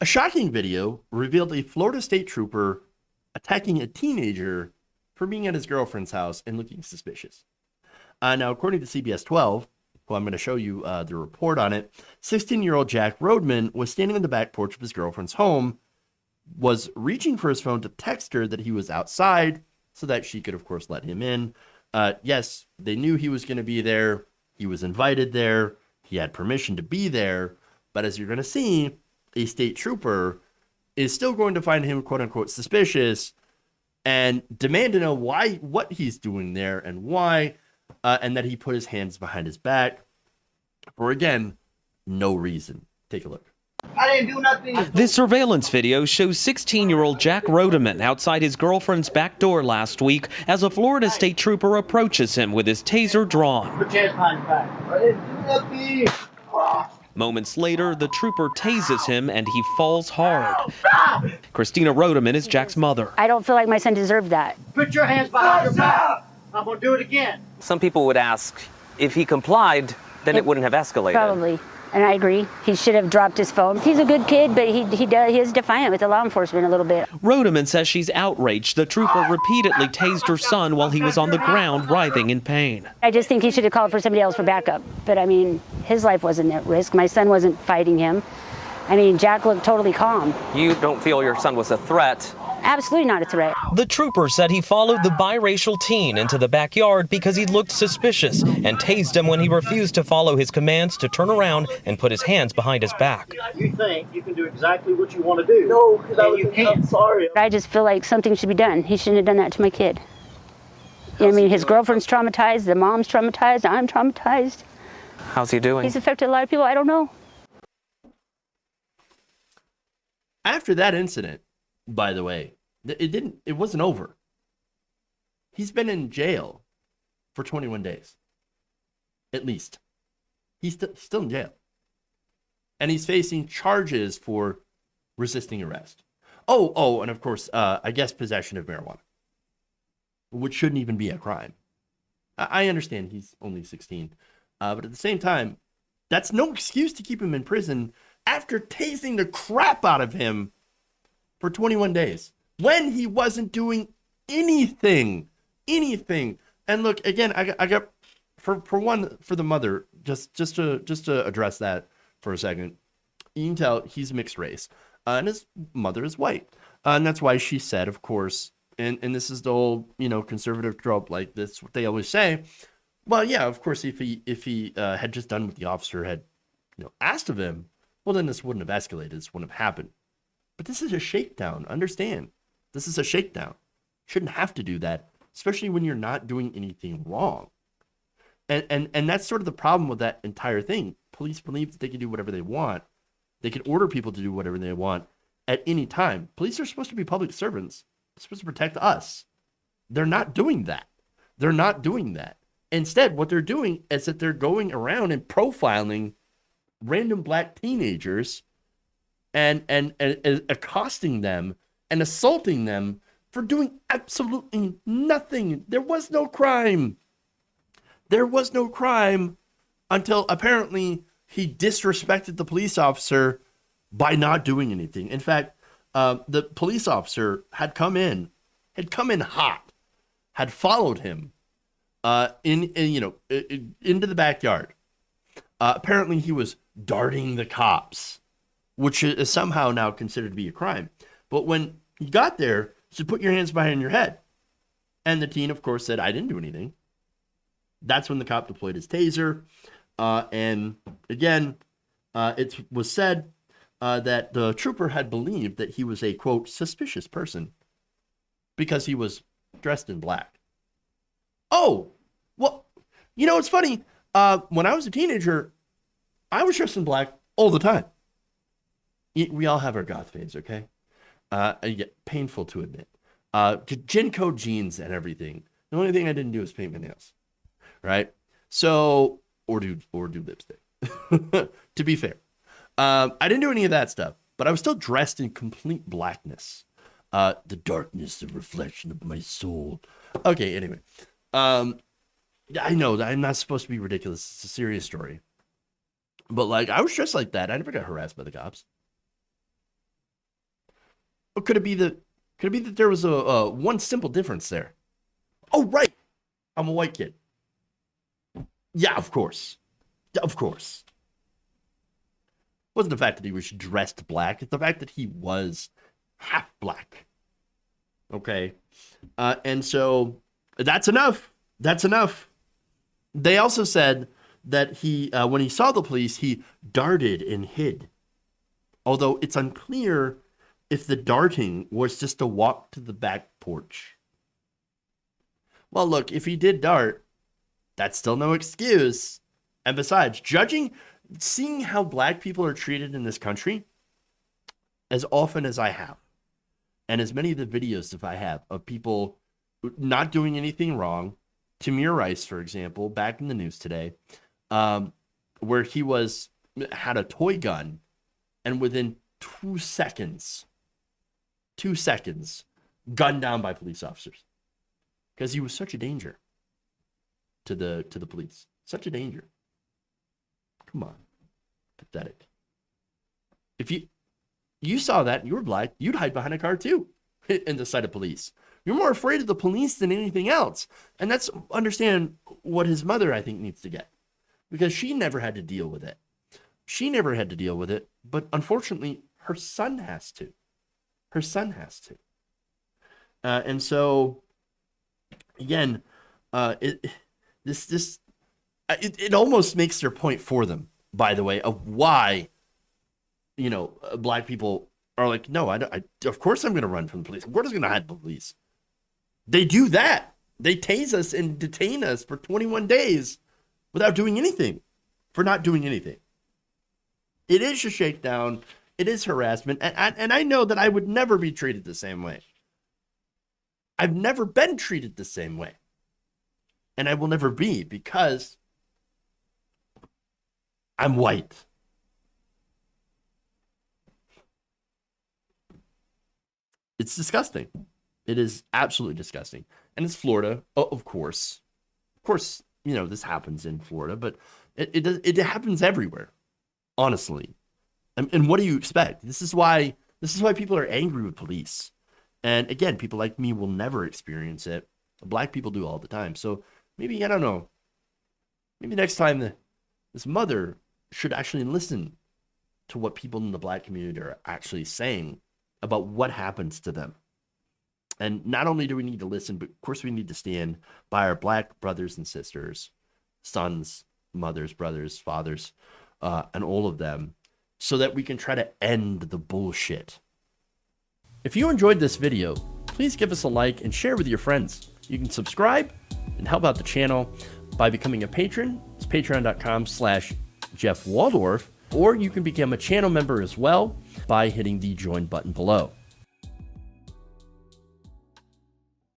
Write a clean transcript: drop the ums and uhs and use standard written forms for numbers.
A shocking video revealed a Florida state trooper attacking a teenager for being at his girlfriend's house and looking suspicious. Now, according to CBS 12, who I'm going to show you the report on it, 16-year-old Jack Rodeman was standing on the back porch of his girlfriend's home, was reaching for his phone to text her that he was outside so that she could, of course, let him in. Yes, they knew he was going to be there. He was invited there. He had permission to be there. But as you're going to see, a state trooper is still going to find him, quote unquote, suspicious and demand to know what he's doing there and why, and that he put his hands behind his back for, again, no reason. Take a look. I didn't do nothing. This surveillance video shows 16-year-old Jack Rodeman outside his girlfriend's back door last week as a Florida state trooper approaches him with his taser drawn. Put your hands behind your back. I didn't do nothing. Moments later, the trooper tases him and he falls hard. Christina Rodeman is Jack's mother. I don't feel like my son deserved that. Put your hands behind your back. I'm going to do it again. Some people would ask if he complied, then it wouldn't have escalated. Probably. And I agree. He should have dropped his phone. He's a good kid, but he is defiant with the law enforcement a little bit. Rodeman says she's outraged. The trooper repeatedly tased her son while he was on the ground writhing in pain. I just think he should have called for somebody else for backup. But I mean, his life wasn't at risk. My son wasn't fighting him. I mean, Jack looked totally calm. You don't feel your son was a threat? Absolutely not a threat. The trooper said he followed the biracial teen into the backyard because he looked suspicious and tased him when he refused to follow his commands to turn around and put his hands behind his back. You think you can do exactly what you want to do. No, because you can't. I'm sorry. I just feel like something should be done. He shouldn't have done that to my kid. I mean, his girlfriend's traumatized, the mom's traumatized, I'm traumatized. How's he doing? He's affected a lot of people. I don't know. After that incident, by the way, it wasn't over. He's been in jail for 21 days. At least. He's still in jail. And he's facing charges for resisting arrest. Oh, and of course, I guess possession of marijuana, which shouldn't even be a crime. I understand he's only 16, but at the same time, that's no excuse to keep him in prison after tasing the crap out of him for 21 days when he wasn't doing anything. And look, again, I got for the mother, just to address that for a second. You can tell he's mixed race, and his mother is white, and that's why she said, of course, and this is the whole conservative trope, like this what they always say. Well, yeah, of course, if he had just done what the officer had asked of him, well, then this wouldn't have escalated. This wouldn't have happened. But this is a shakedown. Understand, this is a shakedown. Shouldn't have to do that, especially when you're not doing anything wrong. And that's sort of the problem with that entire thing. Police believe that they can do whatever they want. They can order people to do whatever they want at any time. Police are supposed to be public servants. They're supposed to protect us. They're not doing that. Instead, what they're doing is that they're going around and profiling random black teenagers and accosting them and assaulting them for doing absolutely nothing. There was no crime until apparently he disrespected the police officer by not doing anything. In fact, the police officer had come in hot, had followed him into the backyard. Apparently he was darting the cops, which is somehow now considered to be a crime. But when he got there, he said, "Put your hands behind your head." And the teen, of course, said, "I didn't do anything." That's when the cop deployed his taser. And again, it was said that the trooper had believed that he was a, quote, suspicious person because he was dressed in black. Oh, well, it's funny. When I was a teenager, I was dressed in black all the time. We all have our goth phase, okay? Painful to admit. Jinko jeans and everything. The only thing I didn't do was paint my nails, right? So, or do lipstick. To be fair, I didn't do any of that stuff, but I was still dressed in complete blackness. The darkness, the reflection of my soul. Okay, anyway. I know that I'm not supposed to be ridiculous. It's a serious story. But I was dressed like that. I never got harassed by the cops. Or could it be that there was a one simple difference there? Oh, right. I'm a white kid. Yeah, of course. Yeah, of course. It wasn't the fact that he was dressed black. It's the fact that he was half black. Okay. And so that's enough. That's enough. They also said that he, when he saw the police, he darted and hid. Although it's unclear if the darting was just a walk to the back porch. Well, look, if he did dart, that's still no excuse. And besides, seeing how black people are treated in this country, as often as I have, and as many of the videos that I have of people not doing anything wrong, Tamir Rice, for example, back in the news today, where he had a toy gun, and within 2 seconds, gunned down by police officers because he was such a danger to the police, such a danger. Come on, pathetic. If you saw that and you were black, you'd hide behind a car too in the sight of police. You're more afraid of the police than anything else. And that's understand what his mother, I think, needs to get, because she never had to deal with it. She never had to deal with it, but unfortunately, her son has to. Her son has to. And so, again, it almost makes their point for them, by the way, of why, black people are like, no, of course I'm going to run from the police. Of course I'm going to hide the police. They do that. They tase us and detain us for 21 days without doing anything, for not doing anything. It is a shakedown. It is harassment. And I know that I would never be treated the same way. I've never been treated the same way. And I will never be, because I'm white. It's disgusting. It is absolutely disgusting. And it's Florida, of course. Of course, this happens in Florida, but it happens everywhere, honestly. And what do you expect? This is why people are angry with police. And again, people like me will never experience it. Black people do all the time. So maybe, I don't know, maybe next time this mother should actually listen to what people in the black community are actually saying about what happens to them. And not only do we need to listen, but of course we need to stand by our black brothers and sisters, sons, mothers, brothers, fathers, and all of them, so that we can try to end the bullshit. If you enjoyed this video, please give us a like and share with your friends. You can subscribe and help out the channel by becoming a patron. It's patreon.com/Jeff Waldorf, or you can become a channel member as well by hitting the join button below.